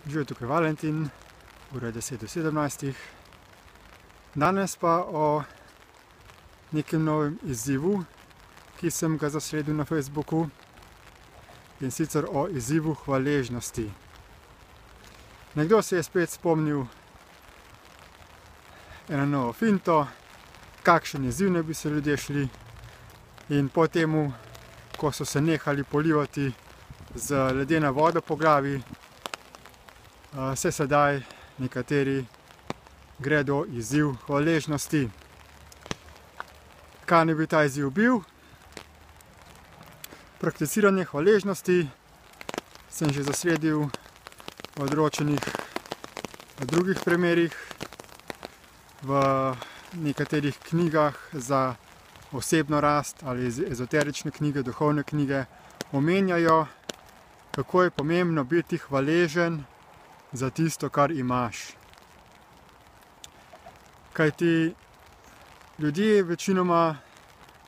Živijo tukaj Valentin, ura je 10 do 17. Danes pa o nekem novem izzivu, ki sem ga zasledil na Facebooku, in sicer o izzivu hvaležnosti. Nekdo se je spet spomnil eno novo finto, kakšen izziv ne bi se ljudje šli, in po temu, ko so se nehali polivati z ledeno vodo po glavi, se sedaj nekateri gredo izziv hvaležnosti. Kaj ne bi ta izziv bil? Prakticiranje hvaležnosti sem že zasledil v določenih drugih primerih, v nekaterih knjigah za osebno rast ali ezoterične knjige, duhovne knjige omenjajo, kako je pomembno biti hvaležen za tisto, kar imaš. Kajti ljudje večinoma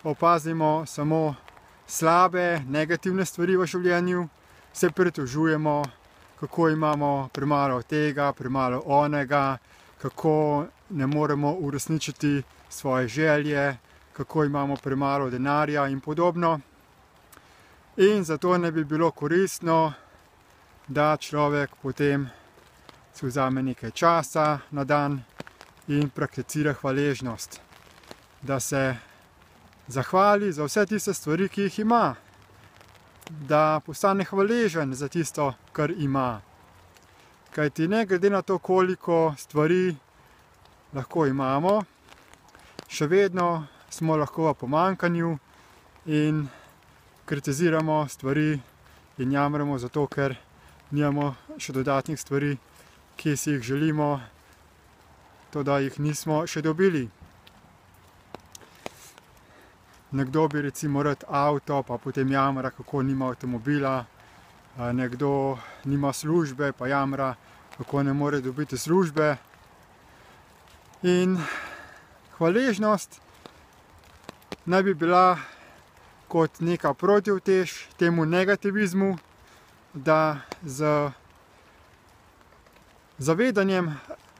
opazimo samo slabe, negativne stvari v življenju, se pritožujemo, kako imamo premalo tega, premalo onega, kako ne moremo uresničiti svoje želje, kako imamo premalo denarja in podobno. In zato ne bi bilo koristno, da človek potem si vzame nekaj časa na dan in prakticira hvaležnost. Da se zahvali za vse tiste stvari, ki jih ima. Da postane hvaležen za tisto, kar ima. Kajti ne glede na to, koliko stvari lahko imamo, še vedno smo lahko v pomanjkanju in kritiziramo stvari in jamramo zato, ker nimamo še dodatnih stvari, ki si jih želimo, to da jih nismo še dobili. Nekdo bi recimo rad avto, pa potem jamra, kako nima avtomobila. Nekdo nima službe, pa jamra, kako ne more dobiti službe. In hvaležnost naj bi bila kot neka protiutež temu negativizmu, da z zavedanjem,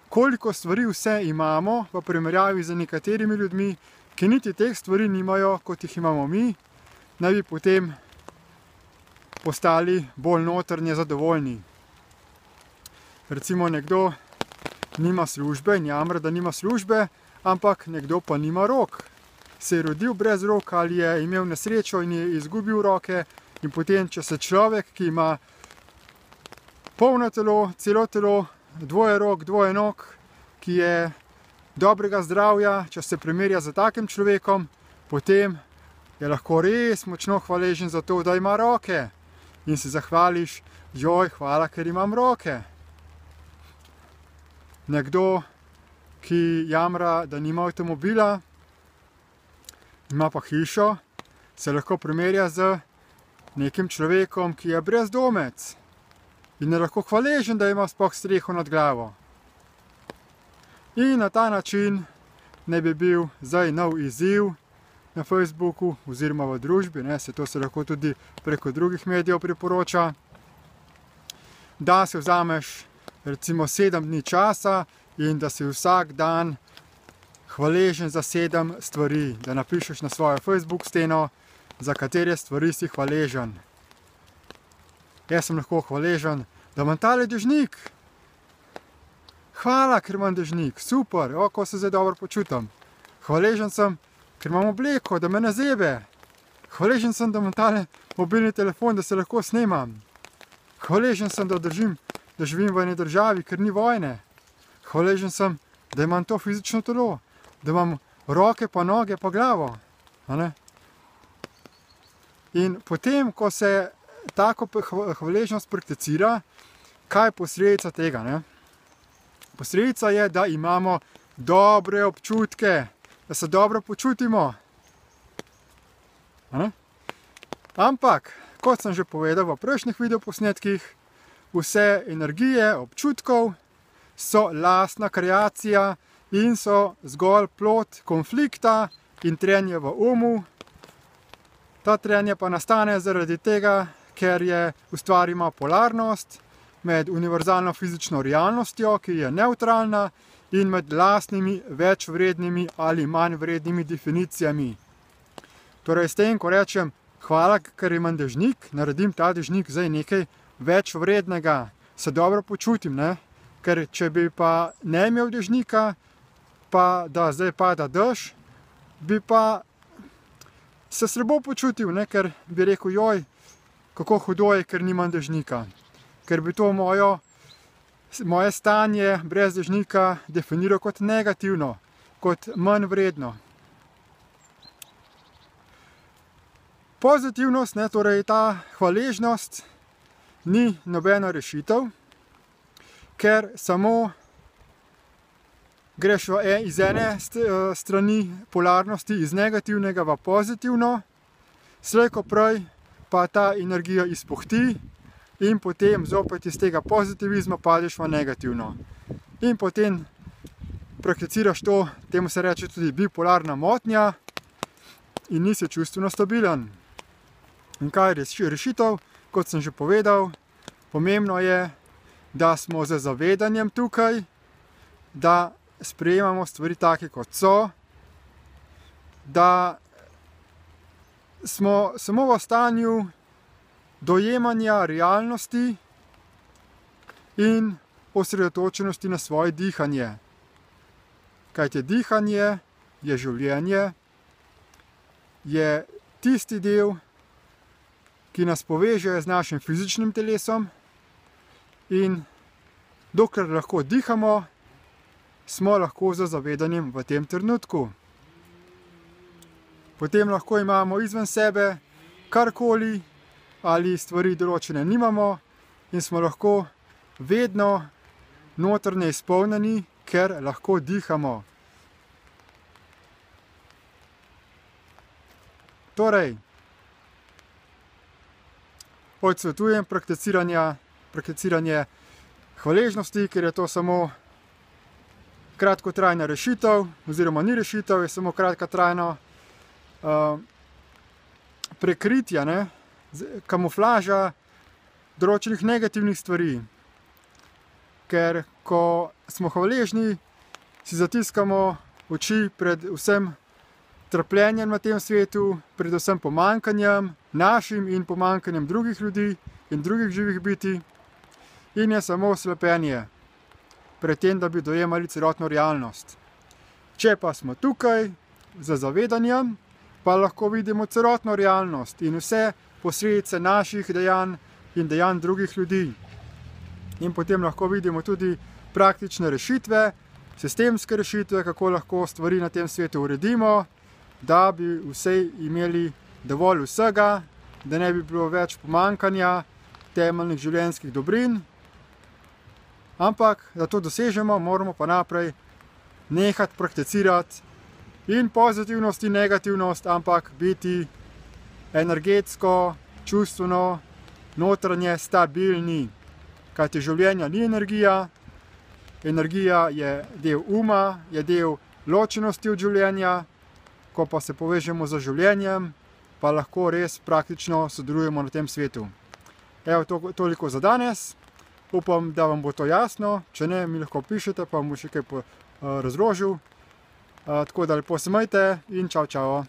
koliko stvari vse imamo v primerjavi z nekaterimi ljudmi, ki niti teh stvari nimajo, kot jih imamo mi, naj bi potem postali bolj notranje zadovoljni. Recimo nekdo nima službe in jamra, da nima službe, ampak nekdo pa nima rok. Se je rodil brez rok ali je imel nesrečo in je izgubil roke, in potem, če se človek, ki ima polno telo, celo telo, dvoje rok, dvoje nog, ki je dobrega zdravja, če se primerja z takim človekom, potem je lahko res močno hvaležen za to, da ima roke. In se zahvališ, joj, hvala, ker imam roke. Nekdo, ki jamra, da nima avtomobila, ima pa hišo, se lahko primerja z nekim človekom, ki je brezdomec. In je lahko hvaležen, da ima sploh streho nad glavo. In na ta način ne bi bil zdaj nov izziv na Facebooku oziroma v družbi, se to se lahko tudi preko drugih medijev priporoča, da si vzameš recimo 7 dni časa in da si vsak dan hvaležen za 7 stvari, da napišeš na svojo Facebook steno, za katere stvari si hvaležen. Jaz sem lahko hvaležen, da imam tale dežnik. Hvala, ker imam dežnik, super, ko se zdaj dobro počutim. Hvaležen sem, ker imam obleko, da me ne zebe. Hvaležen sem, da imam tale mobilni telefon, da se lahko snemam. Hvaležen sem, da živim v eni državi, ker ni vojne. Hvaležen sem, da imam to fizično telo, da imam roke pa noge pa glavo. In potem, ko se tako hvaležnost prakticira, kaj je posledica tega? Posledica je, da imamo dobre občutke, da se dobro počutimo. Ampak, kot sem že povedal v prejšnjih videoposnetkih, vse energije, občutkov so lastna kreacija in so zgolj plod konflikta in trenja v umu. Ta trenje pa nastane zaradi tega, ker ustvarimo polarnost med univerzalno fizično realnostjo, ki je nevtralna, in med lastnimi večvrednimi ali manj vrednimi definicijami. Torej, s tem, ko rečem, hvala, ker imam dežnik, naredim ta dežnik zdaj nekaj večvrednega, se dobro počutim, ne? Ker če bi pa ne imel dežnika, pa da zdaj pada dež, bi pa se slabo počutil, ne? Ker bi rekel, joj, kako hudo je, ker nimam dežnika. Ker bi to moje stanje brez dežnika definiral kot negativno, kot manj vredno. Pozitivnost, ne, torej ta hvaležnost, ni nobena rešitev, ker samo greš iz ene strani polarnosti, iz negativnega v pozitivno, slej ko prej pa ta energija izpuhti in potem zopet iz tega pozitivizma padeš v negativno. In potem prakticiraš to, temu se reče tudi bipolarna motnja, in nisi čustveno stabilen. In kaj je rešitev? Kot sem že povedal, pomembno je, da smo z zavedanjem tukaj, da sprejemamo stvari take, kot so, da smo samo v stanju dojemanja realnosti in osredotočenosti na svoje dihanje. Kajti dihanje je življenje, je tisti del, ki nas poveže z našim fizičnim telesom, in dokler lahko dihamo, smo lahko z zavedanjem v tem trenutku. Potem lahko imamo izven sebe karkoli ali stvari določene nimamo in smo lahko vedno notranje izpolnjeni, ker lahko dihamo. Torej, odsvetujem prakticiranje hvaležnosti, ker je to samo kratkotrajna rešitev, oziroma ni rešitev, je samo kratkotrajno prekritje, ne? Kamuflaža določenih negativnih stvari. Ker ko smo hvaležni, si zatiskamo oči pred vsem trpljenjem na tem svetu, predvsem pomanjkanjem našim in pomanjkanjem drugih ljudi in drugih živih bitij, in je samo slepenje pred tem, da bi dojemali celotno realnost. Če pa smo tukaj z zavedanjem, pa lahko vidimo celotno realnost in vse posledice naših dejanj in dejanj drugih ljudi. In potem lahko vidimo tudi praktične rešitve, sistemske rešitve, kako lahko stvari na tem svetu uredimo, da bi vsi imeli dovolj vsega, da ne bi bilo več pomanjkanja temeljnih življenjskih dobrin. Ampak, da to dosežemo, moramo pa naprej nehati prakticirati in pozitivnost in negativnost, ampak biti energetsko, čustveno, notranje stabilni. Kajti življenje ni energija, energija je del uma, je del ločenosti od življenja, ko pa se povežemo z življenjem, pa lahko res praktično sodelujemo na tem svetu. Evo, toliko za danes. Upam, da vam bo to jasno. Če ne, mi lahko pišete, pa vam bo še kaj razložil. Tako da lepo se majte in čau, čau.